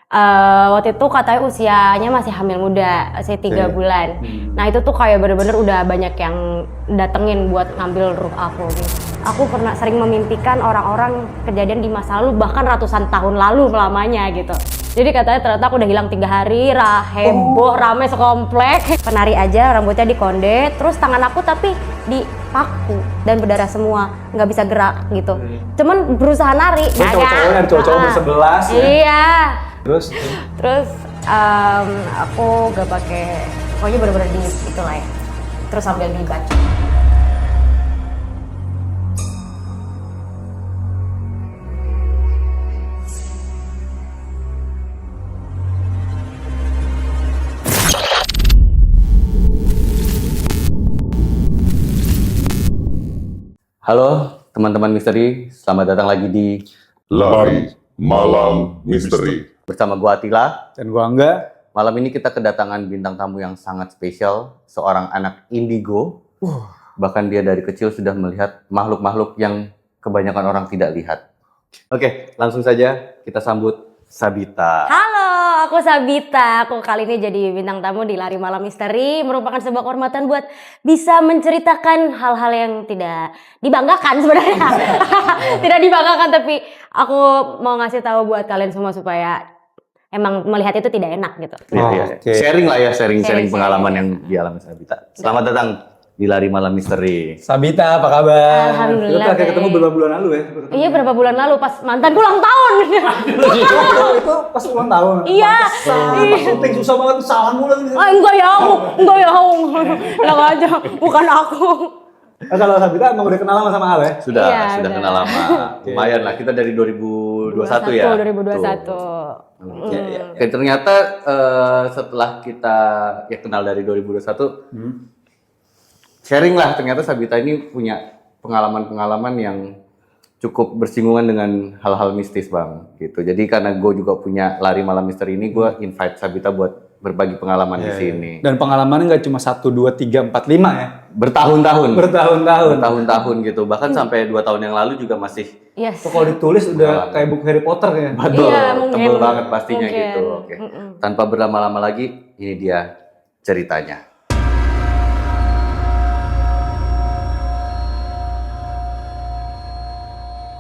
Waktu itu katanya usianya masih hamil muda, masih 3 bulan. Nah itu tuh kayak bener-bener udah banyak yang datengin buat ngambil ruh aku gitu. Aku pernah sering memimpikan orang-orang kejadian di masa lalu, bahkan ratusan tahun lalu lamanya gitu. Jadi katanya ternyata aku udah hilang 3 hari, heboh, rame sekomplek. Penari aja, rambutnya dikonde, terus tangan aku tapi dipaku dan berdarah semua, nggak bisa gerak gitu. Cuman berusaha nari. Cowok-cowok bersebelas ya. Iya. Terus Aku gak pakai, pokoknya bener-bener di itulah ya. Terus sambil dibaca. Halo teman-teman misteri, selamat datang lagi di Lari Malam Misteri. bersama gua Atila. dan gua Angga. Malam ini kita kedatangan bintang tamu yang sangat spesial, seorang anak indigo. Bahkan dia dari kecil sudah melihat makhluk-makhluk yang kebanyakan orang tidak lihat. Oke, langsung saja kita sambut Sabita. Halo, aku Sabita. Aku kali ini jadi bintang tamu di Lari Malam Misteri. Merupakan sebuah kehormatan buat bisa menceritakan hal-hal yang tidak dibanggakan sebenarnya. Tidak dibanggakan, tapi aku mau ngasih tahu buat kalian semua supaya emang melihat itu tidak enak gitu. Iya. Oke. Sharing lah ya, sharing Sharing. pengalaman yang dialami Sabita. Selamat datang di Lari Malam Misteri. Sabita, apa kabar? Alhamdulillah, Kita terakhir baik. ketemu beberapa bulan lalu ya? Iya, berapa bulan lalu pas mantanku ulang tahun. Itu pas ulang tahun. Iya. Pas syuting susah banget, salah mulu. Enggak ya, Lang aja, bukan aku. Nah, kalau Sabita emang udah kenal sama Al ya? Sudah Iya, udah. kenal lama. Lumayan lah, kita dari 2021 ya. 2021. Iya. Oke, ternyata setelah kita kenal dari 2021, sharing lah, ternyata Sabita ini punya pengalaman-pengalaman yang cukup bersinggungan dengan hal-hal mistis, Bang. Gitu. Jadi karena gue juga punya Lari Malam Misteri ini, gue invite Sabita buat berbagi pengalaman di sini. Dan pengalamannya nggak cuma 1, 2, 3, 4, 5 ya? Bertahun-tahun. Bertahun-tahun. Bertahun-tahun gitu. Bahkan sampai 2 tahun yang lalu juga masih Yes. Kalau ditulis udah kayak buku Harry Potter ya? betul, Iya, mungkin. tebel banget pastinya Mungkin. gitu. Oke. Tanpa berlama-lama lagi, ini dia ceritanya.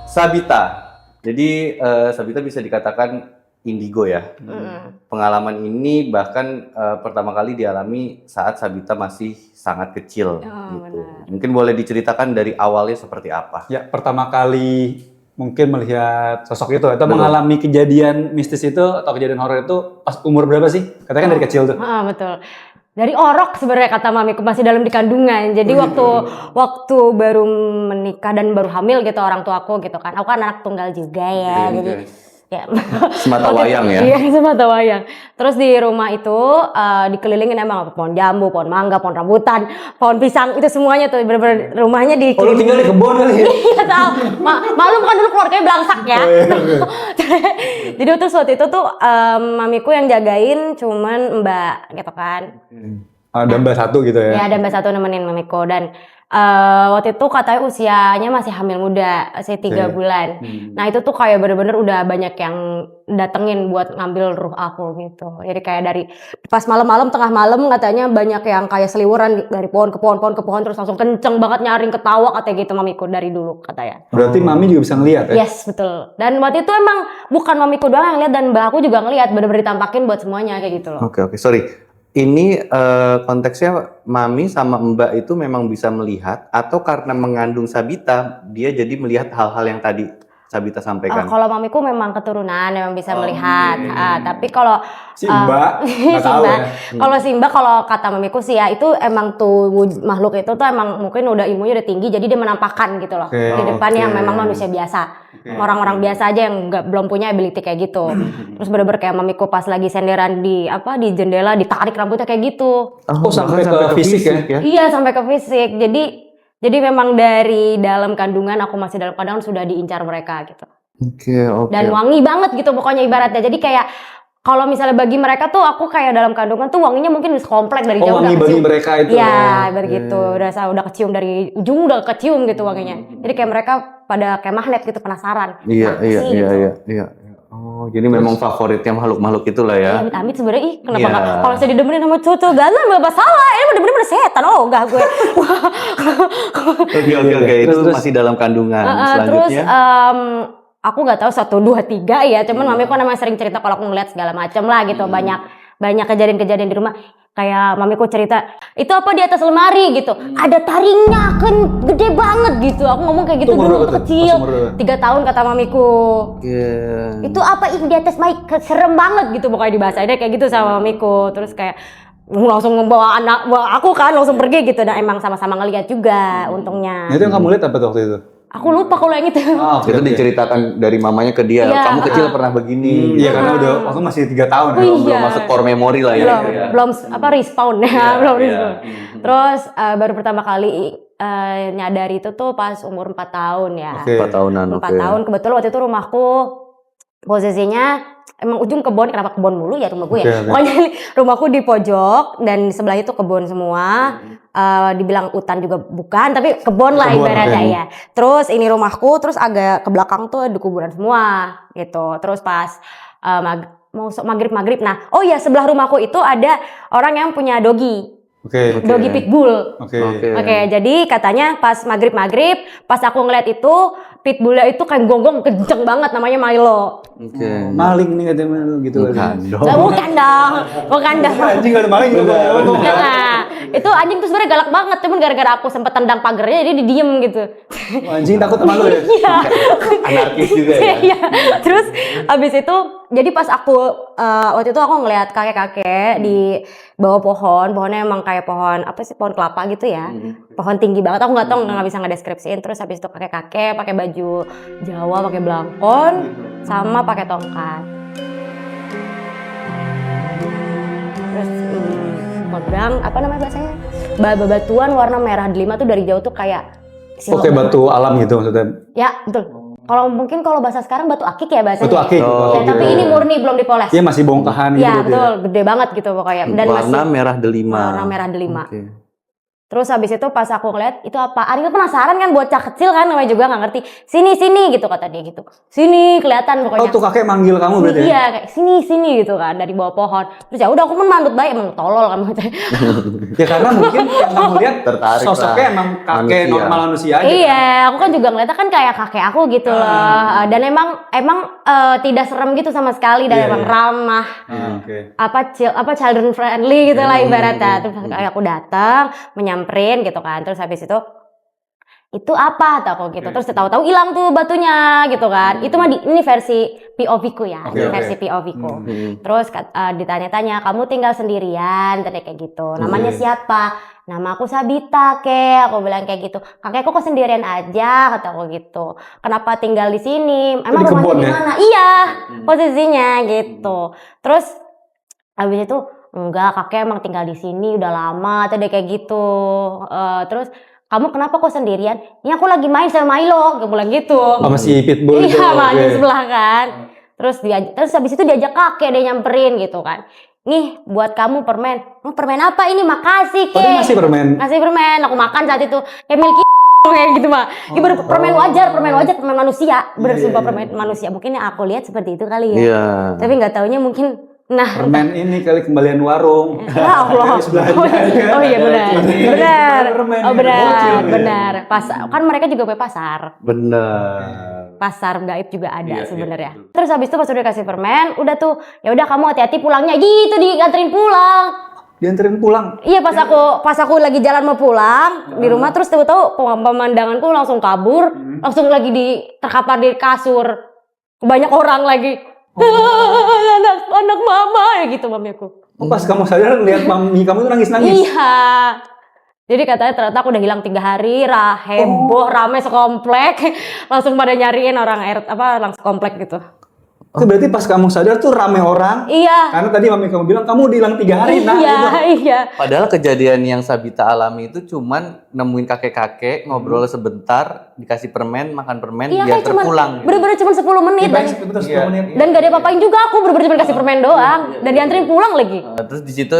Sabita. Jadi Sabita bisa dikatakan indigo ya. Pengalaman ini bahkan pertama kali dialami saat Sabita masih sangat kecil. Gitu. Mungkin boleh diceritakan dari awalnya seperti apa? Ya, pertama kali mungkin melihat sosok itu atau Betul. mengalami kejadian mistis itu atau kejadian horor itu pas umur berapa sih? Katanya kan dari kecil tuh. Betul. Dari orok sebenarnya kata mamiku, masih dalam di kandungan. Jadi waktu baru menikah dan baru hamil gitu orang tuaku gitu kan. Aku kan anak tunggal juga ya. Oke, Jadi oke. ya Semata wayang ya? Iya, semata wayang. Terus di rumah itu dikelilingin emang pohon jambu, pohon mangga, pohon rambutan, pohon pisang, itu semuanya tuh bener-bener rumahnya Oh, lu dikelilingin. tinggal di kebun kali ya? Iya tahu. Malum kan dulu keluarganya belangsak ya. Jadi terus waktu itu tuh mamiku yang jagain cuman mbak gitu kan. Ada mbak satu gitu ya? Ya ada mbak satu nemenin mamiku dan waktu itu katanya usianya masih hamil muda, masih 3 bulan. Nah itu tuh kayak bener-bener udah banyak yang datengin buat ngambil ruh aku gitu. Jadi kayak dari pas malam-malam, tengah malam katanya banyak yang kayak seliweran dari pohon ke pohon, pohon ke pohon, terus langsung kenceng banget nyaring ketawa katanya gitu mamiku dari dulu katanya. Berarti mami juga bisa ngeliat ya? Yes, betul. Dan waktu itu emang bukan mamiku doang yang lihat dan mbak aku juga ngeliat, bener-bener ditampakin buat semuanya kayak gitu loh. Oke, sorry. Ini konteksnya mami sama mbak itu memang bisa melihat atau karena mengandung Sabita dia jadi melihat hal-hal yang tadi Sabita sampaikan. Kalau mamiku memang keturunan, memang bisa melihat. Tapi kalau Si Mbak, nggak tahu ya. Kalau si Mbak, kalau kata mamiku sih ya itu emang tuh makhluk itu tuh emang mungkin udah ilmunya udah tinggi, jadi dia menampakkan gitu loh di depan yang memang manusia biasa. Orang-orang biasa aja yang belum punya ability kayak gitu. Terus bener-bener kayak mamiku pas lagi senderan di jendela ditarik rambutnya kayak gitu. Oh, sampai ke fisik ya? Iya, sampai ke fisik. Jadi memang dari dalam kandungan, aku masih dalam kandungan sudah diincar mereka gitu. Oke. Dan wangi banget gitu pokoknya ibaratnya. Jadi kayak kalau misalnya bagi mereka tuh aku kayak dalam kandungan tuh wanginya mungkin komplek dari jauh wangi udah bagi kecium. mereka itu. Iya, begitu. Udah kecium dari ujung udah kecium gitu wanginya. Jadi kayak mereka pada kayak magnet gitu, penasaran. Iya. Oh, jadi memang favoritnya makhluk-makhluk itulah Ya, ya. amit-amit sebenarnya kenapa Iya. nggak kalau saya didemenin sama cowok ganteng nggak masalah, ini bener-bener setan, oh enggak gue. Oke, itu Terus. masih dalam kandungan. Terus Selanjutnya. aku nggak tahu 1, 2, 3 ya, cuman mami kok namanya sering cerita kalau aku ngeliat segala macam lah gitu, banyak kejadian-kejadian di rumah. Kayak mamiku cerita, itu apa di atas lemari gitu, ada taringnya kan gede banget gitu. Aku ngomong kayak gitu Itu umur dulu berapa waktu tuh? kecil, Pas umur berapa? 3 tahun kata mamiku. Iya. Itu apa di atas mic, serem banget gitu pokoknya dibahasainnya kayak gitu sama mamiku. Terus kayak langsung membawa aku kan langsung pergi gitu, dan emang sama-sama ngeliat juga untungnya. Nah itu yang kamu lihat apa tuh waktu itu? Aku lupa kalau yang itu. Itu diceritakan dari mamanya ke dia. Iya, Kamu kecil pernah begini. Iya karena udah waktu masih 3 tahun ya. Iya. Belum masuk core memory lah ya. belum apa respawn ya, belum respawn. Terus baru pertama kali nyadar itu tuh pas umur 4 tahun ya. Oke. 4 tahunan. 4 tahun kebetulan waktu itu rumahku posisinya emang ujung kebun, kenapa kebun mulu ya rumah gue ya. Oke. Pokoknya rumahku di pojok dan sebelah itu kebun semua. Dibilang hutan juga bukan, tapi kebun lah Kebun, ibaratnya oke. ya. Terus ini rumahku, terus agak ke belakang tuh ada kuburan semua gitu. Terus pas mau maghrib. Nah, oh ya sebelah rumahku itu ada orang yang punya dogi. Oke. Dogi pitbull. Oke. Oke, jadi katanya pas maghrib, pas aku ngeliat itu pitbullnya itu kayak gonggong kenceng banget, namanya Milo. Oke. Maling nih katanya gitu. Bukan dong. Nah, bukan dong. Anjing gak ada maling gitu. Nah, itu anjing tuh sebenarnya galak banget, cuman gara-gara aku sempet tendang pagarnya jadi dia diem gitu. Anjing takut sama lu ya? Iya. Anarkis juga ya. Iya. Terus abis itu, jadi pas aku waktu itu aku ngeliat kakek-kakek di bawah pohonnya emang kayak pohon apa sih, pohon kelapa gitu ya, pohon tinggi banget. Aku nggak tahu, nggak bisa ngedeskripsiin. Terus habis itu kakek-kakek pakai baju Jawa, pakai belangkon, sama pakai tongkat. Terus pegang apa namanya bahasanya, batuan warna merah delima tuh dari jauh tuh kayak Oke, batu alam gitu maksudnya. ya betul. Kalau mungkin kalau bahasa sekarang batu akik ya bahasanya. Batu akik. Oh, Ya, tapi ini murni belum dipoles. Iya masih bongkahan gitu. Ya berarti betul, gede banget gitu pokoknya. Dan Warna masih merah delima. warna merah delima. Oke. Terus habis itu pas aku ngeliat itu apaan, itu penasaran kan, bocah kecil kan namanya juga nggak ngerti. Sini gitu kata dia gitu. Sini kelihatan Oh pokoknya. tuh kakek manggil kamu berarti ya? Iya kayak sini gitu kan dari bawah pohon. Terus ya udah aku pun mandut baik, emang tolol kan maksudnya. Ya karena mungkin yang kamu lihat Tertarik sosoknya lah. emang kakek Manusia. normal manusia aja. Iya, aku kan juga ngeliatnya kan kayak kakek aku gitu loh. Dan emang tidak serem gitu sama sekali, dan Iya, emang iya. ramah. Oke. apa children friendly gitu lah ibaratnya. Terus kayak aku datang menyamperin gitu kan. Terus habis itu apa tak aku gitu. Terus tahu-tahu hilang tuh batunya gitu kan. Itu mah ini versi POV ku ya, Oke, versi oke. POV ku. Terus ditanya-tanya, kamu tinggal sendirian, tadi kayak gitu. Namanya siapa? Nama aku Sabita, kek. Aku bilang kayak gitu. Kakekku kok sendirian aja, kata aku gitu. Kenapa tinggal di sini? Emang di rumahnya kebun di ya? mana? Iya, posisinya gitu. Terus habis itu enggak, kakek emang tinggal di sini udah lama, tadi kayak gitu. Terus kamu kenapa kok sendirian? Ini aku lagi main sama Milo, gue bilang gitu. Sama si pitbull itu. Iya, sama oke. anjing sebelah kan. Terus habis itu diajak kakek, dia nyamperin gitu kan. Nih buat kamu permen. Oh, permen apa ini? Makasih Oh dia kek. ngasih permen. Ngasih permen, aku makan saat itu. Kayak milki kayak gitu mah. Ini baru permen wajar, permen manusia. Bener sumpah permen manusia. Mungkin yang aku lihat seperti itu kali ya. Iya. Tapi nggak taunya mungkin Permen ini kali kembalian warung. ya Allah. Oh iya benar. Permen Oh ini bocil ya. benar. Pas kan mereka juga punya pasar. Bener. Pasar gaib juga ada sebenarnya. Terus habis itu pas udah kasih permen, udah tuh, ya udah kamu hati-hati pulangnya gitu, dianterin pulang. Dianterin pulang. Iya pas aku lagi jalan mau pulang di rumah, terus tahu-tahu pemandanganku langsung kabur, langsung lagi terkapar di kasur. Banyak orang lagi. Anak mama ya gitu mamiku. Oh, pas kamu sadar lihat mami kamu tuh nangis-nangis. Iya. Jadi katanya ternyata aku udah hilang 3 hari, heboh, rame sekomplek, langsung pada nyariin orang langsung komplek gitu. Itu berarti pas kamu sadar tuh rame orang. Iya. Karena tadi mami kamu bilang kamu udah hilang 3 hari. Nah, Iya, itu. iya. Padahal kejadian yang Sabita alami itu cuman nemuin kakek-kakek, ngobrol sebentar, dikasih permen, makan permen, Iya dia kayak cuman terpulang. Gitu. bener-bener cuma 10 menit Iya, dan, betul 10 menit. dan gak ada apa-apain juga, aku bener-bener cuma kasih permen doang dan dianterin pulang lagi. Terus di situ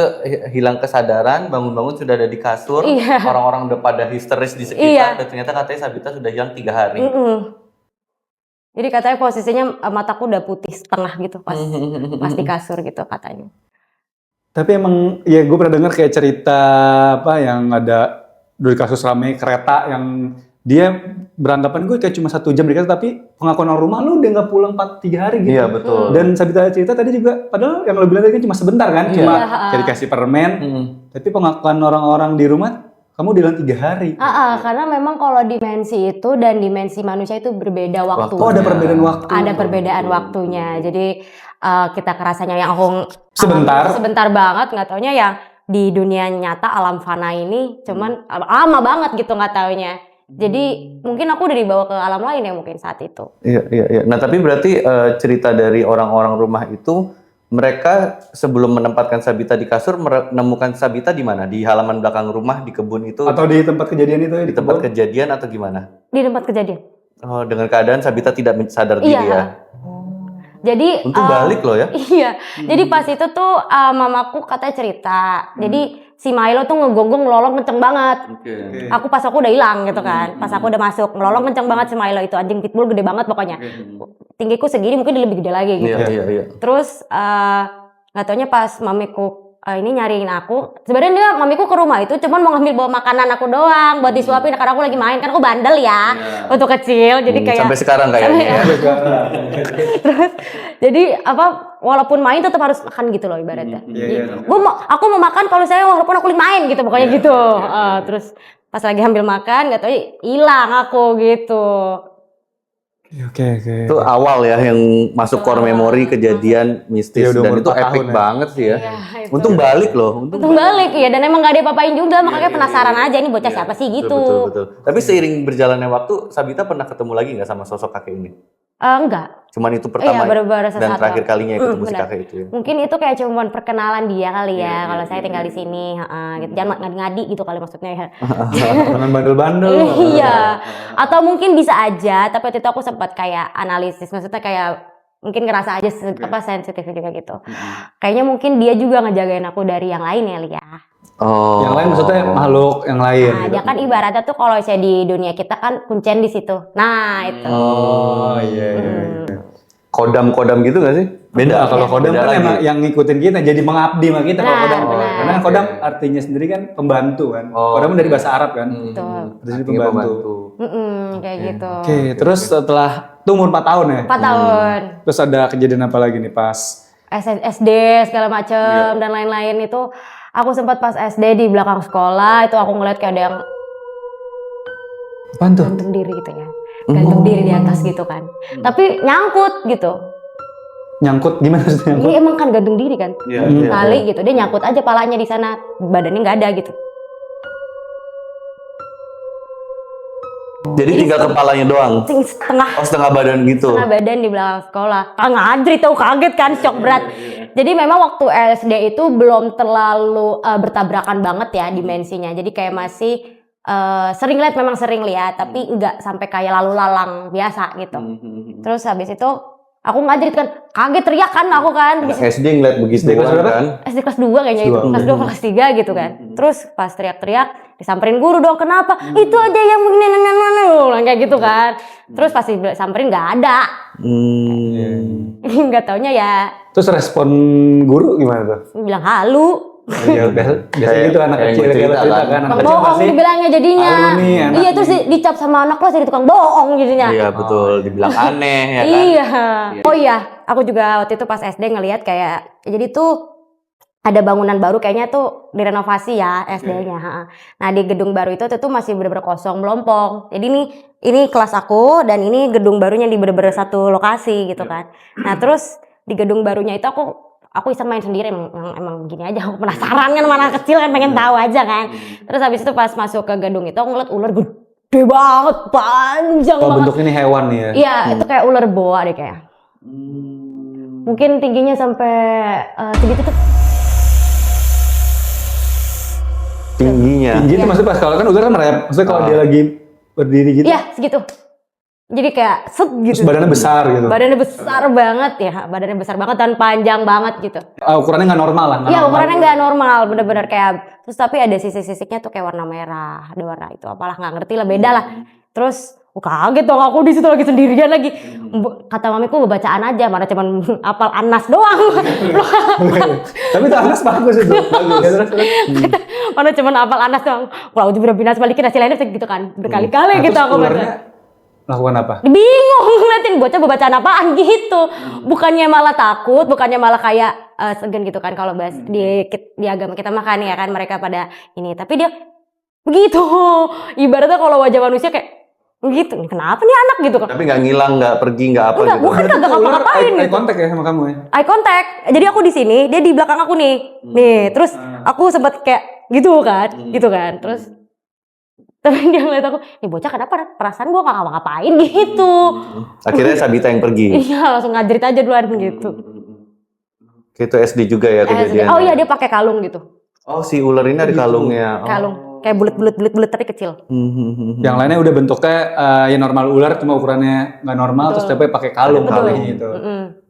hilang kesadaran, bangun-bangun sudah ada di kasur, Iya. orang-orang udah pada histeris di sekitar, Iya. dan ternyata katanya Sabita sudah hilang 3 hari. Jadi katanya posisinya mataku udah putih setengah gitu pas di kasur gitu katanya. Tapi emang ya gue pernah dengar kayak cerita apa yang ada dari kasus rame kereta yang dia beranggapan gue kayak cuma 1 jam di kereta, tapi pengakuan orang rumah lu udah nggak pulang 3 hari gitu. Iya betul. Dan Sabita cerita tadi juga, padahal yang lo bilang tadi kan cuma sebentar kan, cuma kayak dikasih permen. Tapi pengakuan orang-orang di rumah, kamu udah 3 hari. Karena memang kalau dimensi itu dan dimensi manusia itu berbeda waktu. Oh ada perbedaan waktu. Ada perbedaan waktunya. Jadi kita kerasanya yang aku sebentar banget, nggak taunya yang di dunia nyata alam fana ini cuman lama banget gitu nggak taunya. Jadi mungkin aku udah dibawa ke alam lain ya mungkin saat itu. Iya. Nah tapi berarti cerita dari orang-orang rumah itu, mereka sebelum menempatkan Sabita di kasur menemukan Sabita di mana? Di halaman belakang rumah, di kebun itu? Atau di tempat kejadian itu ya? Di tempat kejadian atau gimana? Di tempat kejadian. Oh, dengan keadaan Sabita tidak sadar diri ya? Jadi untung balik loh ya. Iya. Jadi pas itu tuh mamaku katanya cerita. Jadi si Milo tuh ngegonggong ngelolong kenceng banget. Pas aku udah hilang gitu kan. Pas aku udah masuk ngelolong kenceng banget si Milo itu, anjing pitbull gede banget pokoknya. Tinggiku segini, mungkin dia lebih gede lagi gitu. Iya. Terus nggak taunya pas mamiku ini nyariin aku. Sebenarnya mamiku ke rumah itu cuman mau ngambil bawa makanan aku doang buat disuapin karena aku lagi main, kan aku bandel ya untuk kecil. Jadi kayak sampai sekarang kayaknya. Terus jadi walaupun main tetap harus makan gitu loh ibaratnya. Aku mau makan kalau saya walaupun aku lagi main gitu pokoknya gitu. Terus pas lagi ambil makan nggak tahu hilang aku gitu. Oke. Itu awal ya yang masuk core memory kejadian mistis dan itu epic banget sih ya. Untung balik loh. Untung balik ya, dan emang gak ada apa-apain juga, makanya penasaran aja ini bocah siapa sih gitu. Betul. Tapi seiring berjalannya waktu, Sabita pernah ketemu lagi nggak sama sosok kakek ini? Enggak. Cuman itu pertama baru dan terakhir kalinya ketemu si kakek itu ya? Mungkin itu kayak cuma perkenalan dia kali ya, kalau saya tinggal di sini, gitu. Jangan ngadi-ngadi gitu kali maksudnya ya. Jangan bandel-bandel. Iya. Atau mungkin bisa aja, tapi waktu itu aku sempat kayak analisis, maksudnya kayak mungkin ngerasa aja sensitif juga gitu. Kayaknya mungkin dia juga ngejagain aku dari yang lain ya, Lia. Oh. Yang lain maksudnya makhluk yang lain. Nah, dia kan ibaratnya tuh kalau saya di dunia kita kan kuncen di situ. Nah, itu. Oh, iya. Kodam gitu gak sih? Beda. Kalau kodam kan emang yang ngikutin kita, jadi mengabdi sama kita kalau kodam. Karena kodam artinya sendiri kan pembantu kan. Kodam dari bahasa Arab kan. Betul. Jadi pembantu. Kayak gitu. Oke, terus setelah itu umur 4 tahun ya? 4 tahun. Terus ada kejadian apa lagi nih pas? SD segala macem dan lain-lain itu. Aku sempat pas SD di belakang sekolah itu aku ngeliat kayak ada yang gantung diri gitu ya. Gantung diri di atas gitu kan. Tapi nyangkut gitu. Nyangkut gimana maksudnya nyangkut? Iya emang kan gantung diri kan. Tali gitu. Dia nyangkut aja palanya di sana, badannya nggak ada gitu. Jadi tinggal kepalanya doang? Setengah badan gitu? Setengah badan di belakang sekolah. Ngantri tau, kaget kan, shock berat. Jadi memang waktu SD itu belum terlalu bertabrakan banget ya dimensinya. Jadi kayak masih sering lihat, tapi nggak sampai kayak lalu lalang biasa gitu. Terus habis itu aku ngajarin kan, kaget teriak kan aku kan. SD ngeliat begitu kan? SD kelas 2 kayaknya itu, kelas 2 kelas 3 gitu kan. Terus pas teriak-teriak, disamperin guru dong, kenapa? Itu aja yang kayak gitu kan. Terus pasti samperin nggak ada. Nggak taunya ya. Terus respon guru gimana tuh? Bilang halu. Ya biasanya gitu anak kecil kayak cerita kan. Anak kecil bohong pasti dibilangnya jadinya. Iya terus dicap sama anak kelas jadi tukang bohong jadinya. Iya betul, dibilang aneh ya kan. Iya. Oh iya, aku juga waktu itu pas SD ngelihat kayak jadi tuh ada bangunan baru kayaknya tuh direnovasi ya SD-nya. Nah di gedung baru itu tuh masih bener-bener kosong melompong. Jadi ini kelas aku dan ini gedung barunya di bener-bener satu lokasi gitu kan. Nah terus di gedung barunya itu aku iseng main sendiri emang gini aja, aku penasaran kan, mana kecil kan pengen tahu aja kan. Terus habis itu pas masuk ke gedung itu aku ngeliat ular gede banget, panjang banget. Bentuk ini hewan nih ya? Iya itu kayak ular boa deh kayak. Mungkin tingginya sampai segitu tuh. Tingginya? Tinggi itu maksudnya pas kalau kan ular kan merayap, maksudnya kalau dia lagi berdiri gitu? Iya segitu. Jadi kayak set gitu. Terus badannya besar gitu? Badannya besar banget ya, badannya besar banget dan panjang banget gitu. Ukurannya nggak normal lah? Iya ukurannya nggak normal, bener-bener kayak, terus tapi ada sisi-sisiknya tuh kayak warna merah, ada warna itu apalah nggak ngerti lah, beda lah. Terus Kaget dong aku di situ lagi sendirian lagi. Kata mamiku bacaan aja, mana cuman apal Anas doang. Tapi itu Anas bagus itu. Bagus. Ya, terus. Mana cuman apal Anas doang. Kalau udah binas balikin hasil lainnya gitu kan. Berkali-kali gitu aku baca. Lakukan apa? Bingung ngeliatin bocah bacaan apaan gitu. Bukannya malah takut, bukannya malah kayak segan gitu kan kalau bahas di agama kita makan ya kan mereka pada ini. Tapi dia begitu. Ibaratnya kalau wajah manusia kayak gitu, kenapa nih anak gitu kan? Tapi nggak ngilang, nggak pergi, nggak apa Enggak, gitu. bukan kagak ngapa-ngapain Eye gitu. contact ya sama kamu ya? Eye contact. Jadi aku di sini, dia di belakang aku nih. Nih, terus aku sempat kayak gitu kan. Terus tapi dia ngeliat aku, nih bocah kenapa? Perasaan gua nggak ngapa-ngapain gitu. Akhirnya Sabita yang pergi. Iya, langsung ngajarit aja duluan gitu. Itu SD juga ya kejadian. Oh iya, dia pakai kalung gitu. Oh, si ular ini ada kalungnya. Oh. Kalung. Kayak bulat tapi kecil. Yang lainnya udah bentuknya ya normal ular, cuma ukurannya nggak normal, terus tapi pakai kalung gitu.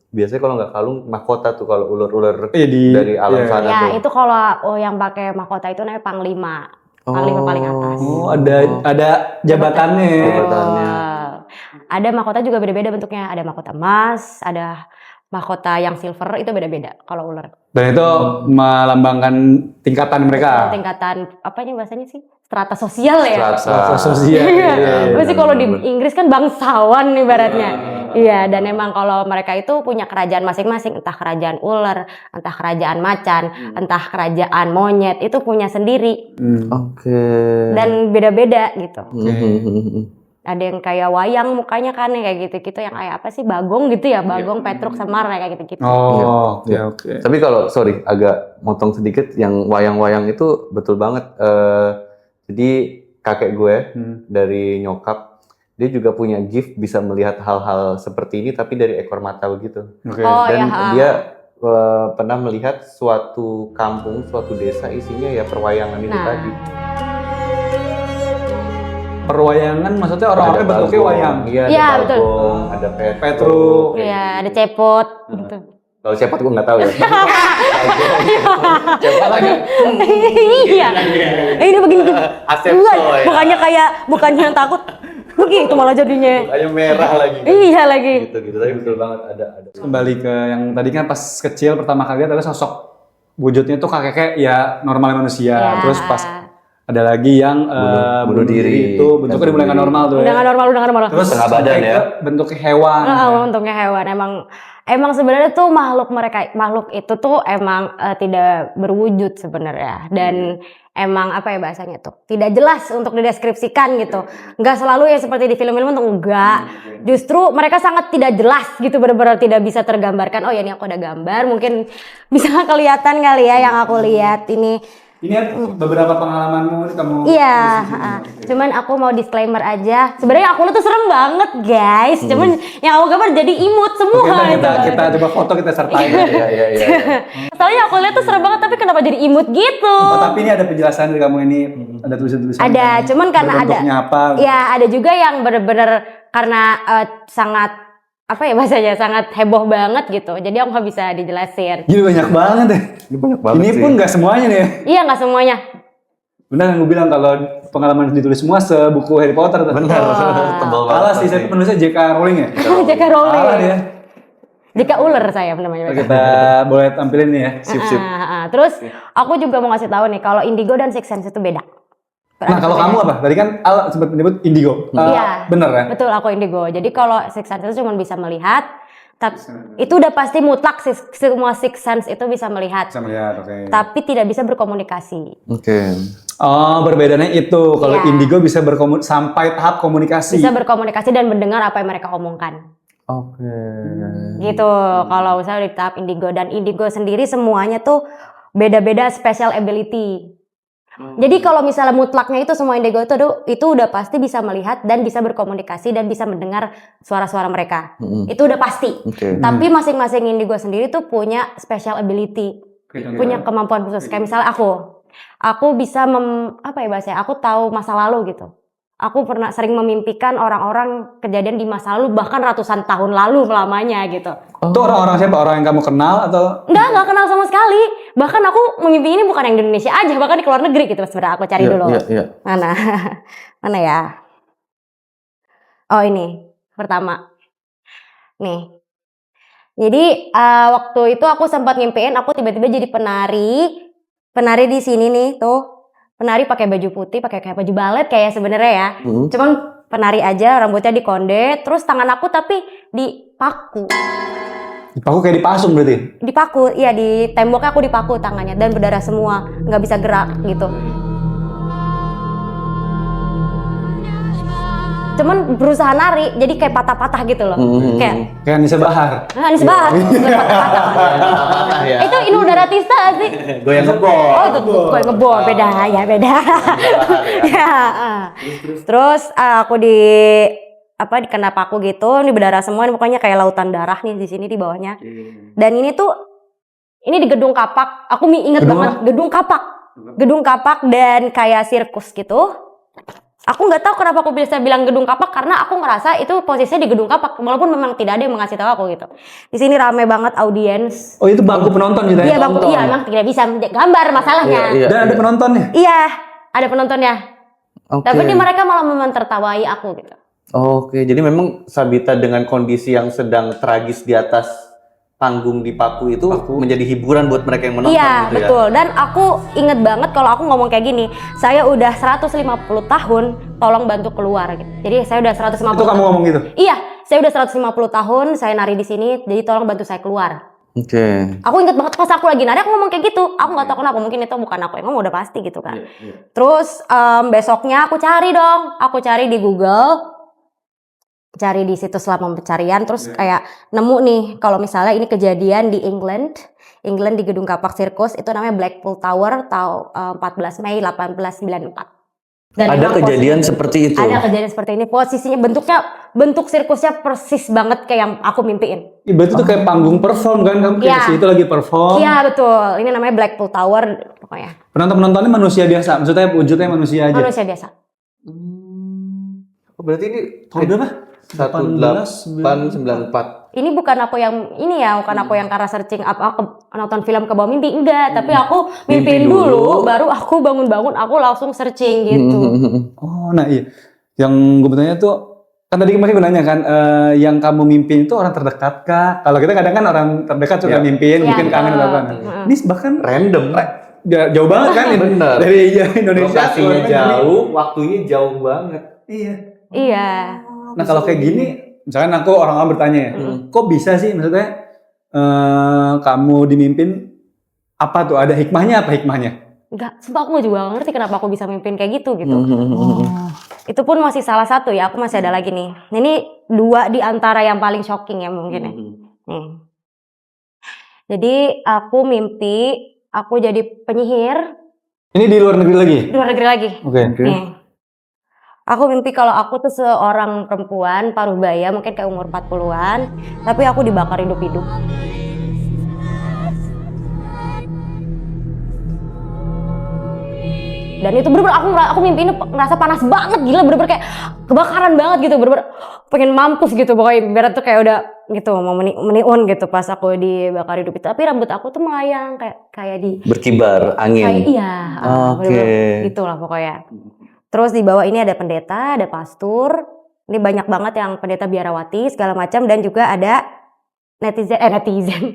Biasanya kalau nggak kalung mahkota tuh kalau ular-ular Iya, dari alam sana Ya tuh. itu kalau yang pakai mahkota itu namanya panglima. Panglima paling atas. Oh, ada jabatannya. Jabatannya. Ada mahkota juga beda-beda bentuknya. Ada mahkota emas, ada mahkota yang silver, itu beda-beda kalau ular. Dan itu melambangkan tingkatan mereka. Tingkatan apa ini bahasanya sih? Strata sosial ya. Strata sosial. Iya. Sih kalau di Inggris kan bangsawan ibaratnya. Iya, dan emang kalau mereka itu punya kerajaan masing-masing, entah kerajaan ular, entah kerajaan macan, entah kerajaan monyet, itu punya sendiri. Oke. Dan beda-beda gitu. Hmm. Ada yang kayak wayang mukanya kan kayak gitu-gitu, yang kayak apa sih, Bagong gitu ya, Bagong, Petruk, Semar kayak gitu-gitu. Oh, oke. Tapi kalau agak motong sedikit, yang wayang-wayang itu betul banget. Jadi kakek gue dari nyokap, dia juga punya gift bisa melihat hal-hal seperti ini tapi dari ekor mata begitu. Oke. Oh, Dan ya. dia pernah melihat suatu kampung, suatu desa isinya ya perwayangan itu tadi. Perwayangan maksudnya orang-orangnya Ada bentuknya bagong, wayang. Iya, Iya, ada betul. bagong, ada Petruk. Iya, ada cepot gitu. Kalau cepot gue nggak tahu ya. Cepot lagi. Iya. Ini begini. Asep Bukan, Soy. bukannya yang takut. Begitu malah jadinya. Kayak merah lagi. Iya lagi. Gitu. Tapi betul banget ada. Kembali ke yang tadi kan pas kecil pertama kali ada sosok wujudnya tuh kakek ya normal manusia. Ya. Terus pas ada lagi yang bunuh diri. itu bentuknya udah mulai nggak normal tuh. Udah nggak normal. Terus setengah badan sampai ya. ke bentuknya hewan. Untungnya hewan emang sebenarnya tuh makhluk itu tuh emang tidak berwujud sebenarnya, dan emang apa ya bahasanya tuh tidak jelas untuk dideskripsikan gitu. Nggak selalu ya seperti di film-film tuh enggak. Justru mereka sangat tidak jelas gitu, benar-benar tidak bisa tergambarkan. Oh ya ini aku ada gambar, mungkin bisa kelihatan kali ya yang aku lihat ini. Ini beberapa pengalamanmu kamu. Iya, cuman aku mau disclaimer aja. Sebenarnya aku tuh serem banget, guys. Cuman yang aku gambar jadi imut semua. Kita coba foto kita sertain. Iya. Soalnya aku lihat tuh serem banget, tapi kenapa jadi imut gitu? Oh, tapi ini ada penjelasan dari kamu ini, ada tulisan-tulisan. Ada, cuman karena ada. Bentuknya apa? Ya, ada juga yang bener-bener karena sangat apa ya bahasanya, sangat heboh banget gitu. Jadi aku nggak bisa dijelasin. Gila banyak banget ya. Banyak banget Ini sih. pun nggak semuanya nih. Iya, nggak semuanya. Benar yang gue bilang kalau pengalaman ditulis semua sebuku Harry Potter. Benar. Tebal banget. Salah sih, saya penulisnya J.K. Rowling ya. J.K. Rowling. Salah dia. J.K. Uler saya namanya. Kita boleh tampilin nih ya. Sip. Terus aku juga mau ngasih tahu nih kalau indigo dan six sense itu beda. Nah kalau kamu apa? Tadi kan Al sempat menyebut indigo. Iya. Bener ya? Betul, aku indigo. Jadi kalau six sense itu cuma bisa melihat, itu udah pasti mutlak, semua six sense itu bisa melihat. Bisa melihat, oke. Tapi tidak bisa berkomunikasi. Oke. Oh, perbedaannya itu. Kalau Iya. indigo bisa sampai tahap komunikasi. Bisa berkomunikasi dan mendengar apa yang mereka omongkan. Oke. Gitu. Kalau misalnya di tahap indigo, dan indigo sendiri semuanya tuh beda-beda special ability. Jadi kalau misalnya mutlaknya itu semua indigo itu udah pasti bisa melihat dan bisa berkomunikasi dan bisa mendengar suara-suara mereka. Itu udah pasti. Oke. Tapi masing-masing indigo sendiri tuh punya special ability, punya kemampuan khusus. Kayak misalnya aku bisa apa ya bahasanya? Aku tahu masa lalu gitu. Aku pernah sering memimpikan orang-orang kejadian di masa lalu, bahkan ratusan tahun lalu lamanya gitu. Itu orang-orang siapa? Orang yang kamu kenal atau? Nggak kenal sama sekali. Bahkan aku mimpi ini bukan yang di Indonesia aja, bahkan di luar negeri gitu. Sebenarnya aku cari dulu. Iya. Mana ya? Oh ini pertama. Nih. Jadi waktu itu aku sempat ngimpiin aku tiba-tiba jadi penari. Penari di sini nih tuh. Penari pakai baju putih, pakai kayak baju balet kayak sebenarnya ya. Cuman penari aja, rambutnya dikonde, terus tangan aku tapi dipaku. Dipaku kayak dipasung berarti? Dipaku, iya di temboknya aku dipaku tangannya dan berdarah semua, nggak bisa gerak gitu. Cuman berusaha nari, jadi kayak patah-patah gitu loh. Kayak Anissa Bahar. Anies Bahar, patah-patah. ya. Itu Inul Daratista sih. Goyang ngebor. Oh itu gue ngebor, beda ya beda. Ya. Terus aku dikena paku gitu, ini berdarah semua, ini pokoknya kayak lautan darah nih di sini di bawahnya. Dan ini tuh, ini di Gedung Kapak, aku inget banget Gedung Kapak dan kayak sirkus gitu. Aku nggak tahu kenapa aku bisa bilang Gedung Kapak karena aku ngerasa itu posisinya di Gedung Kapak walaupun memang tidak ada yang mengasih tahu aku gitu. Di sini rame banget audiens. Oh itu bangku penonton gitu ya? Iya bangku, iya emang tidak bisa gambar masalahnya. Iya. Dan ada penontonnya? Iya, ada penontonnya. Oke. Tapi mereka malah menertawai aku gitu. Oke, jadi memang Sabita dengan kondisi yang sedang tragis di atas panggung di paku itu menjadi hiburan buat mereka yang menonton Iya, gitu betul. Dan aku inget banget kalau aku ngomong kayak gini, saya udah 150 tahun, tolong bantu keluar gitu. Jadi saya udah 150 Itu kamu ngomong gitu? Iya, saya udah 150 tahun, saya nari di sini, jadi tolong bantu saya keluar. Oke. Aku inget banget pas aku lagi nari, aku ngomong kayak gitu. Aku nggak tahu kenapa, mungkin itu bukan aku yang ngomong, udah pasti gitu kan. Terus besoknya aku cari di Google, cari di situs laman pencarian, terus kayak nemu nih kalau misalnya ini kejadian di England di Gedung Kapak Sirkus, itu namanya Blackpool Tower 14 Mei 1894. Dan Ada memang kejadian seperti itu. Ada kejadian seperti ini, posisinya bentuk sirkusnya persis banget kayak yang aku mimpiin. Berarti itu kayak panggung perform kan? Kamu kayak Iya. di situ lagi perform. Iya betul, ini namanya Blackpool Tower pokoknya. Penontonnya manusia biasa, maksudnya wujudnya manusia aja. Manusia biasa. Oh, berarti ini Tahun berapa? 1894. Ini bukan aku yang karena searching aku nonton film ke bawah mimpi, enggak, tapi aku mimpiin dulu, baru aku bangun-bangun aku langsung searching gitu. Oh, nah iya. Yang gue bertanya tuh, kan tadi kemarin gue nanya kan, yang kamu mimpiin itu orang terdekat kah? Kalau kita kadang kan orang terdekat suka mimpiin, Iya, mungkin kangen atau apa. Ini bahkan Random. jauh banget kan ini. Bener. Dari Indonesia. Lokasinya jauh, waktunya jauh banget. Iya. Iya. Nah kalau kayak gini, misalkan aku orang-orang bertanya ya, kok bisa sih maksudnya kamu dimimpin apa tuh? Ada hikmahnya apa hikmahnya? Enggak, sumpah aku juga gak ngerti kenapa aku bisa mimpiin kayak gitu. Itu pun masih salah satu ya, aku masih ada lagi nih. Ini 2 di antara yang paling shocking ya mungkin ya. Nih. Jadi aku mimpi, aku jadi penyihir. Ini di luar negeri lagi? Di luar negeri lagi. Oke. Nih. Aku mimpi kalau aku tuh seorang perempuan paruh baya, mungkin kayak umur 40-an, tapi aku dibakar hidup-hidup. Dan itu bener-bener aku mimpi ini ngerasa panas banget, gila, bener-bener kayak kebakaran banget gitu, bener-bener pengen mampus gitu pokoknya, biar tuh kayak udah gitu mau meniun gitu pas aku dibakar hidup itu. Tapi rambut aku tuh melayang kayak di Berkibar angin. kayak iya, bener-bener gitu lah pokoknya. Terus di bawah ini ada pendeta, ada pastor, ini banyak banget yang pendeta biarawati segala macam, dan juga ada netizen.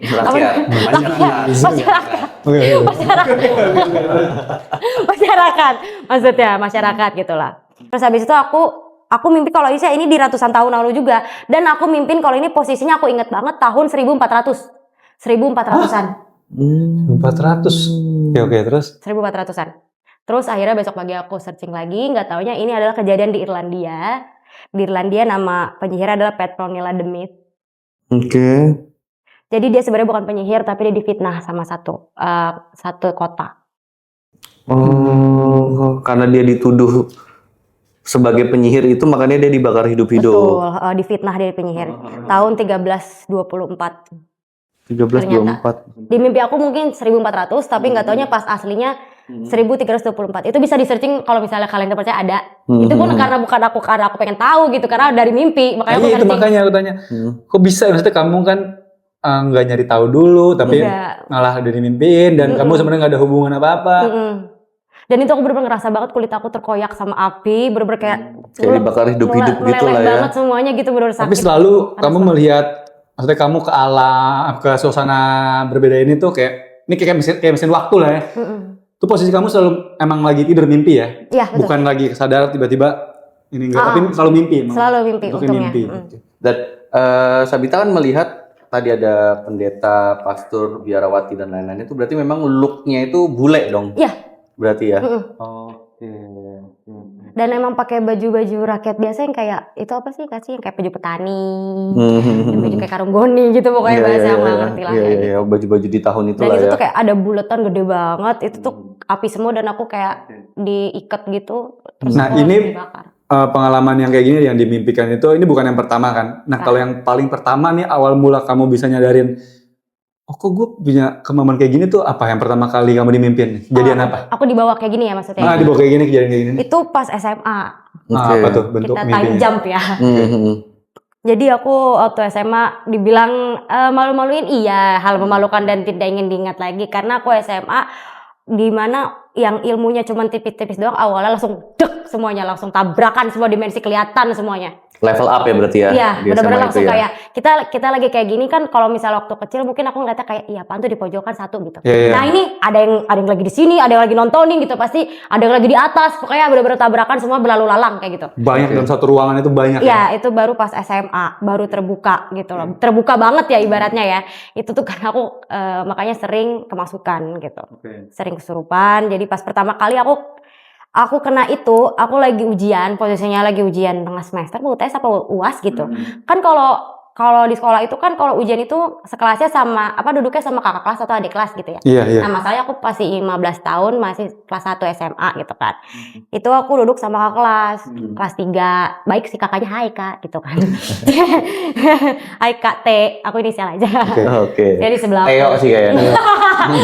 Masyarakat gitulah. Terus habis itu aku mimpi kalau ini di ratusan tahun lalu juga, dan aku mimpin kalau ini posisinya aku inget banget tahun 1400-an. 400. Oke, terus? 1400-an. Terus akhirnya besok pagi aku searching lagi, nggak taunya ini adalah kejadian di Irlandia. Di Irlandia nama penyihir adalah Petronilla the Myth. Oke. Jadi dia sebenarnya bukan penyihir, tapi dia difitnah sama satu kota. Oh, karena dia dituduh sebagai penyihir itu, makanya dia dibakar hidup-hidup. Betul, difitnah dari penyihir. Tahun 1324. 1324. Di mimpi aku mungkin 1400, tapi nggak taunya pas aslinya 1324. Itu bisa di searching kalau misalnya kalian percaya ada. Itu pun karena aku pengen tahu gitu, karena dari mimpi, makanya aku Itu searching. makanya aku tanya, kok bisa maksudnya kamu kan nggak nyari tahu dulu, tapi malah dari mimpiin, dan kamu sebenarnya nggak ada hubungan apa-apa. Dan itu aku bener-bener ngerasa banget kulit aku terkoyak sama api, bener-bener kayak dibakar hidup-hidup gitu meleleh lah ya. banget semuanya gitu, bener-bener sakit. Tapi selalu kamu melihat, maksudnya kamu ke alam, ke suasana berbeda ini tuh kayak, ini kayak mesin waktu lah ya. Itu posisi kamu selalu emang lagi tidur mimpi ya? Iya, betul. Bukan lagi sadar tiba-tiba ini enggak, tapi selalu mimpi emang. Selalu mimpi Bentuknya untungnya. mimpi. Dan Sabita kan melihat tadi ada pendeta, pastor, biarawati dan lain-lain itu berarti memang looknya itu bule dong. Iya. Berarti ya. Oke. Dan emang pakai baju-baju rakyat biasa yang kayak itu apa sih kasih yang kayak baju petani, yang baju kayak karung goni gitu pokoknya bahasa yang nggak ngerti lah. Iya, kayak iya, gitu. baju-baju di tahun itu Dan lah itu ya. tuh kayak ada buletan gede banget, itu tuh api semua dan aku kayak diikat gitu. Terus Nah, aku ini dibakar. pengalaman yang kayak gini yang dimimpikan itu, ini bukan yang pertama kan? Nah, kalau yang paling pertama nih awal mula kamu bisa nyadarin, oh kok gue punya kemampuan kayak gini tuh apa yang pertama kali kamu dimimpin? Kejadian apa? Aku dibawa kayak gini ya maksudnya. Dibawa kayak gini, kejadian kayak gini. Itu pas SMA. Oke. Apa tuh bentuk Kita time mimpinya? jump ya. Jadi aku waktu SMA dibilang malu-maluin, iya, hal memalukan dan tidak ingin diingat lagi karena aku SMA di mana yang ilmunya cuma tipis-tipis doang, awalnya langsung dek semuanya, langsung tabrakan semua dimensi kelihatan semuanya. Level up ya berarti ya. Iya, di benar-benar SMA langsung itu ya. kayak kita lagi kayak gini kan, kalau misal waktu kecil mungkin aku ngeliatnya kayak iya apaan tuh di pojokan satu gitu. Iya, iya. Nah ini ada yang lagi di sini, ada yang lagi nontonin gitu, pasti ada yang lagi di atas, pokoknya benar-benar tabrakan semua berlalu lalang kayak gitu. Banyak dalam satu ruangan itu banyak ya? Iya, itu baru pas SMA, baru terbuka gitu loh. Terbuka banget ya ibaratnya ya. Itu tuh karena aku makanya sering kemasukan gitu. Sering kesurupan. Jadi pas pertama kali aku kena itu, aku lagi ujian, posisinya lagi ujian tengah semester, mau UTS apa UAS gitu. Kan kalau di sekolah itu kan kalau ujian itu sekelasnya sama duduknya sama kakak kelas atau adik kelas gitu ya. Iya, iya. Nah, masalahnya aku masih 15 tahun, masih kelas 1 SMA gitu kan. Itu aku duduk sama kakak kelas, kelas 3. Baik sih kakaknya, hai Kak gitu kan. Hai Kak T, aku inisial aja. Oke. Dia di sebelah Teo aku. sih kayaknya.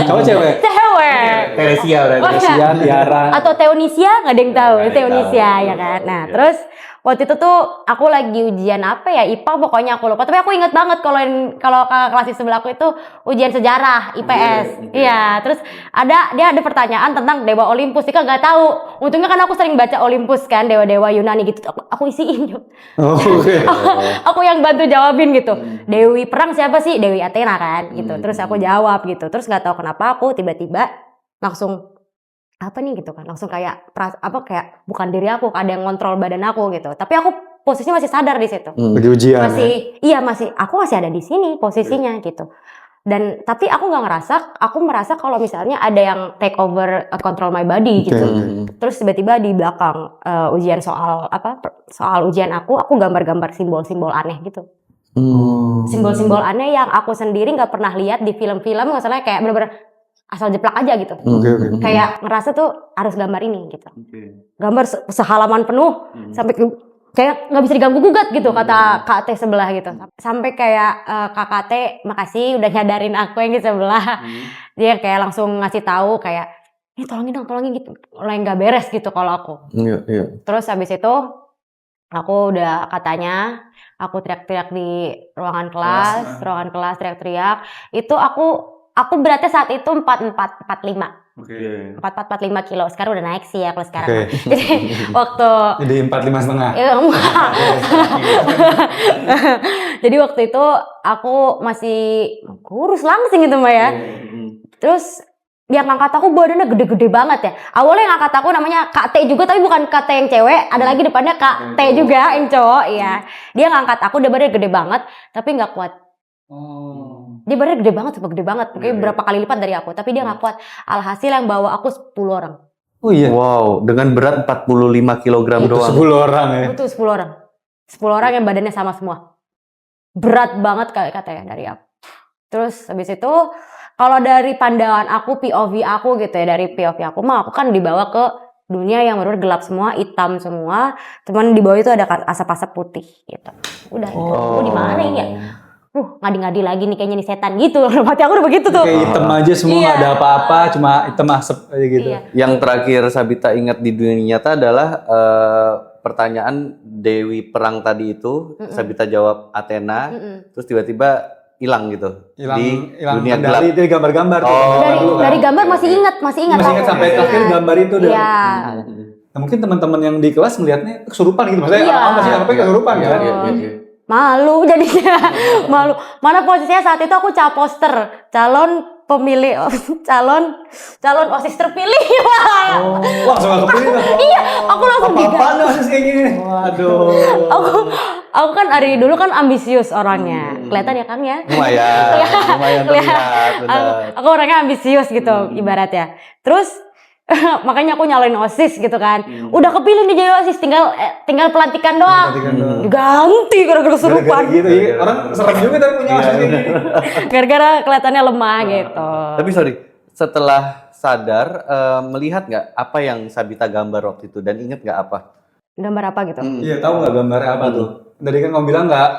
Kamu cewek? Cewek. Teresia berarti. Oh, iya. Sian, Tiara. Atau Teonisia, nggak ada yang tahu. Nggak ada yang Teonisia tahu. ya kan. Nah, terus waktu itu tuh aku lagi ujian apa ya, IPA pokoknya aku lupa. Tapi aku inget banget kalau kakak kelas di sebelah aku itu ujian sejarah IPS. Iya, terus dia ada pertanyaan tentang Dewa Olympus. Dia kan nggak tahu. Untungnya kan aku sering baca Olympus kan, dewa-dewa Yunani gitu. Aku isiin. Oh, oke. Aku yang bantu jawabin gitu. Dewi perang siapa sih? Dewi Athena kan gitu. Terus aku jawab gitu. Terus nggak tahu kenapa aku tiba-tiba langsung apa nih gitu kan, langsung kayak kayak bukan diri aku, ada yang ngontrol badan aku gitu. Tapi aku posisinya masih sadar di situ. Lagi ujian. Aku masih ada di sini posisinya gitu. Dan tapi aku nggak ngerasa, aku merasa kalau misalnya ada yang take over control my body gitu. Terus tiba-tiba di belakang ujian soal ujian aku gambar-gambar simbol-simbol aneh gitu. Simbol-simbol aneh yang aku sendiri nggak pernah lihat di film-film, misalnya kayak bener-bener asal jeplak aja gitu. Oke. Kayak ngerasa tuh harus gambar ini gitu. Gambar sehalaman penuh sampai kayak nggak bisa diganggu gugat gitu kata Kak T sebelah gitu. Sampai kayak Kakak T makasih udah nyadarin aku yang di sebelah. Dia kayak langsung ngasih tahu kayak ini tolongin gitu. Mulai nggak beres gitu kalau aku. Iya. Terus habis itu aku udah katanya aku teriak-teriak di ruangan kelas teriak-teriak. Itu aku beratnya saat itu 45. Oke. 45 kilo. Sekarang udah naik sih ya kalau sekarang. Oke. Jadi waktu Jadi 45,5. jadi waktu itu aku masih kurus langsing gitu Mbak ya. Terus dia ngangkat aku badannya gede-gede banget ya. Awalnya yang ngangkat aku namanya Kak T juga, tapi bukan Kak T yang cewek. Ada lagi depannya Kak T juga yang cowok. Iya. Dia ngangkat aku, dia badannya gede banget, tapi nggak kuat. Dia badannya gede banget, super gede banget. Pokoknya berapa kali lipat dari aku. Tapi dia nggak kuat. Alhasil yang bawa aku 10 orang. Oh iya. Wow, dengan berat 45 kg Itu doang. 10 orang ya. Itu 10 orang. 10 orang yang badannya sama semua. Berat banget katanya dari aku. Terus habis itu, kalau dari pandangan aku, POV aku gitu ya, dari POV aku mah aku kan dibawa ke dunia yang benar gelap semua, hitam semua. Cuman di bawah itu ada asap-asap putih gitu. Udah, aku di mana ini ya? Ngadi-ngadi lagi nih kayaknya nih setan gitu. Mati aku udah begitu tuh. Kayak hitam aja semua, nggak ada apa-apa, cuma hitam asap aja gitu. Iya. Yang terakhir Sabita ingat di dunia nyata adalah pertanyaan Dewi Perang tadi itu. Sabita jawab Athena. Terus tiba-tiba hilang gitu hilang dunia gelap. kendali itu gambar-gambar tuh. Oh. Dari gambar masih ingat Masih ingat aku. sampai terakhir gambar itu udah. Iya. Nah, mungkin teman-teman yang di kelas melihatnya kesurupan gitu. Maksudnya Iya. orang masih nganggapnya kesurupan Iya, kan. iya, iya. Malu jadinya. Malu. Mana posisinya saat itu aku poster calon pemilih calon OSIS terpilih. Oh, wah, langsung gak kepilih lah. Iya, aku langsung Apa-apaan nih OSIS kayak gini. Waduh. aku kan dari dulu kan ambisius orangnya. Kelihatan ya Kang ya? Lumayan terlihat, benar. Aku orangnya ambisius gitu ibaratnya. Terus makanya aku nyalain OSIS gitu kan. Udah kepilih nih jadi OSIS, tinggal pelantikan doang. Diganti gara-gara kesurupan. Gara-gara gitu, iya. Orang serem juga tapi punya OSIS kayak gini. Gara-gara kelihatannya lemah gitu. Tapi sorry, setelah sadar melihat nggak apa yang Sabita gambar waktu itu dan inget nggak apa? Gambar apa gitu? Iya, tahu nggak gambarnya apa tuh? Tadi kan kamu bilang nggak,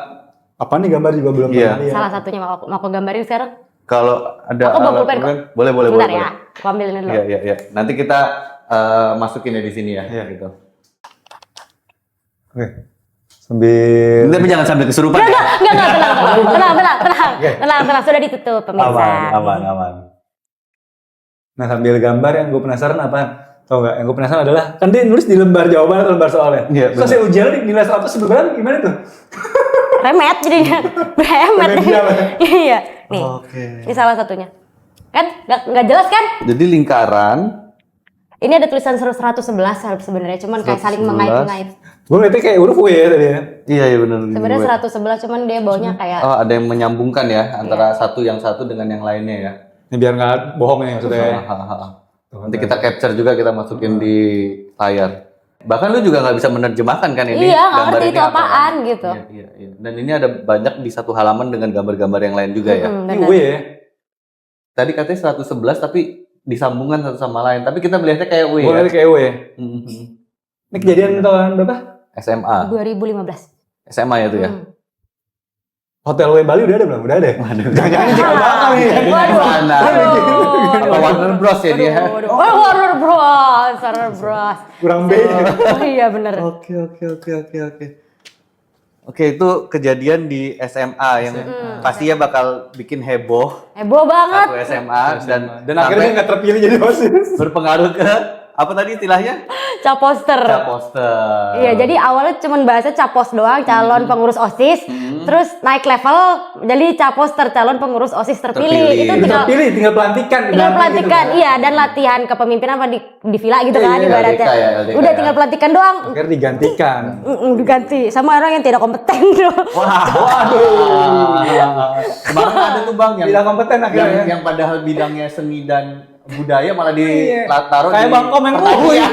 apa nih gambar juga belum Iya. pernah lihat. Salah satunya mau aku gambarin sekarang. Kalau ada Aku bawa alat pulpen kok. boleh. Bentar ya, aku ambilin dulu. Iya. Nanti kita masukin ya di sini ya. Iya. Gitu. Oke. Sambil Tapi jangan sambil kesurupan. Enggak, tenang. Sudah ditutup pemirsa. Aman. Nah, sambil gambar yang gue penasaran apa? Tau nggak? Yang gue penasaran adalah kan dia nulis di lembar jawaban atau lembar soalnya. Iya, Terus saya ujian nilai 100 sebenarnya gimana tuh? Remet jadinya. Remet. Remedial. Iya. Nih. Oke. Ini salah satunya. Kan nggak jelas kan? Jadi lingkaran. Ini ada tulisan 111 sebenarnya, cuman kayak saling 111. mengait-ngait. Gue ngeliatnya kayak huruf W ya tadi ya. Iya benar. Sebenarnya 111 cuman dia baunya kayak Oh, ada yang menyambungkan ya antara satu yang satu dengan yang lainnya ya. Ini biar nggak bohong ya maksudnya. Nanti kita capture juga, kita masukin di layar. Bahkan lu juga nggak bisa menerjemahkan kan ini? Iya, nggak gambar ngerti ini itu apa, apaan kan? gitu. Iya. Dan ini ada banyak di satu halaman dengan gambar-gambar yang lain juga ya. Ini Bener. W ya. Tadi katanya 111 tapi disambungkan satu sama lain. Tapi kita melihatnya kayak W Gue ya. ngeliatnya kayak W. Mhm. Ini kejadian tahun berapa? SMA. 2015. SMA ya tuh ya. Hotel W Bali udah ada belum? Udah ada ya? Jangan-jangan ini cikal bakal nih. Waduh. Mana? Apa Warner Bros ya dia? Warner Bros. Kurang B. Oh iya bener. Oke. Oke, itu kejadian di SMA yang pastinya bakal bikin heboh Heboh banget. satu SMA Dan akhirnya dia nggak terpilih jadi OSIS. berpengaruh ke apa tadi istilahnya? Cap poster. Cap poster. Iya, jadi awalnya cuma bahasa capos doang, calon pengurus OSIS. Terus naik level jadi caposter, calon pengurus OSIS terpilih. Itu tinggal Tinggal pelantikan. pelantikan, iya, dan latihan kepemimpinan apa di villa gitu kan Iya, ibaratnya. LDK ya, LDK Udah ya. tinggal pelantikan doang. Akhirnya digantikan. Diganti sama orang yang tidak kompeten. Waduh. Kemarin ada tuh Bang yang Tidak kompeten akhirnya. yang padahal bidangnya seni dan budaya malah Iya. ditaruh Kayak di Bang Kom yang pertanian.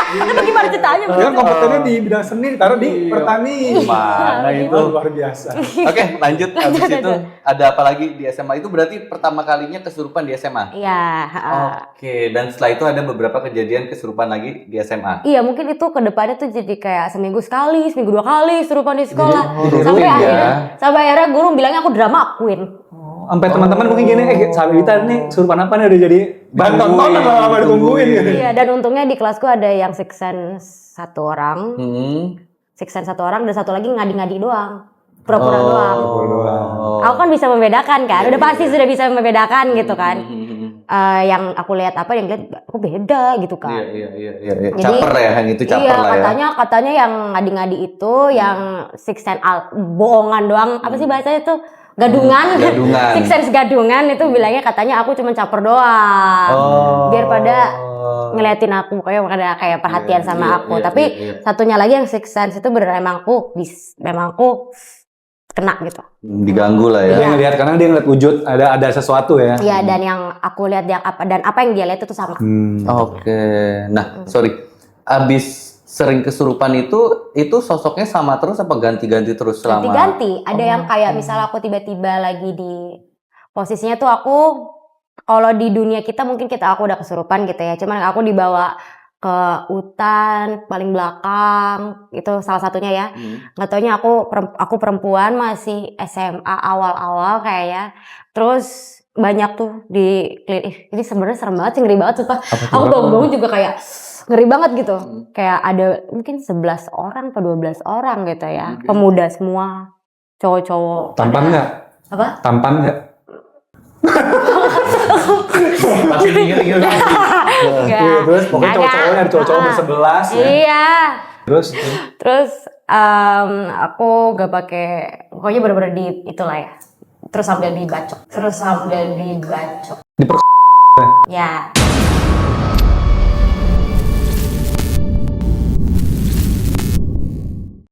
Itu gimana ceritanya? Dia kan kompetennya di bidang seni, taruh di pertani. Mana itu? Luar biasa. Oke, lanjut. Habis itu ada apa lagi di SMA? Itu berarti pertama kalinya kesurupan di SMA? Iya, Oke, dan setelah itu ada beberapa kejadian kesurupan lagi di SMA. iya mungkin itu ke depannya tuh jadi kayak seminggu sekali, seminggu 2 kali serupan di sekolah. dirutin Sampai akhirnya guru bilangnya aku drama queen. Sampai teman-teman mungkin gini, Sabita nih kesurupan apa nih udah jadi bahan tontonan lama ditungguin gitu. Iya, dan untungnya di kelasku ada yang six sense 1 orang, six sense 1 orang, dan satu lagi ngadi-ngadi doang, pura-pura doang. Aku kan bisa membedakan kan, udah pasti sudah bisa membedakan gitu kan. Yang aku lihat apa, yang lihat aku beda gitu kan. Iya. Jadi, Caper ya, yang itu caper iya, lah ya. katanya yang ngadi-ngadi itu, yang six sense bohongan doang, apa sih bahasanya tuh? Gadungan. Six sense gadungan itu bilangnya katanya aku cuma caper doang. Biar pada ngeliatin aku, kayak perhatian sama aku. Tapi satunya lagi yang six sense itu bener memang aku kena gitu. Diganggu lah ya. Dia ngelihat karena dia ngeliat wujud ada sesuatu ya. Iya, dan yang aku lihat apa yang dia lihat itu sama. Oke. Nah, sorry. Abis sering kesurupan itu sosoknya sama terus apa ganti-ganti terus selama? Ganti-ganti. Ada yang kayak misalnya aku tiba-tiba lagi di posisinya tuh aku, kalau di dunia kita mungkin aku udah kesurupan gitu ya. Cuman aku dibawa ke hutan paling belakang, itu salah satunya ya. Nggak taunya aku perempuan masih SMA awal-awal kayaknya. Terus banyak tuh ini sebenarnya serem banget sih, ngeri banget sumpah. Aku bangun-bangun juga kayak ngeri banget gitu. Kayak ada mungkin 11 orang atau 12 orang gitu ya. Pemuda semua. cowok-cowok. Tampan nggak? Apa? Tampan nggak? Masih inget-inget lagi. Enggak. Iya, terus pokoknya Kagak. cowok-cowoknya ada cowok-cowok Ah. bersebelas ya. Iya. Terus Aku gak pakai, pokoknya bener-bener di itulah ya. Terus sambil dibacok. di Ya.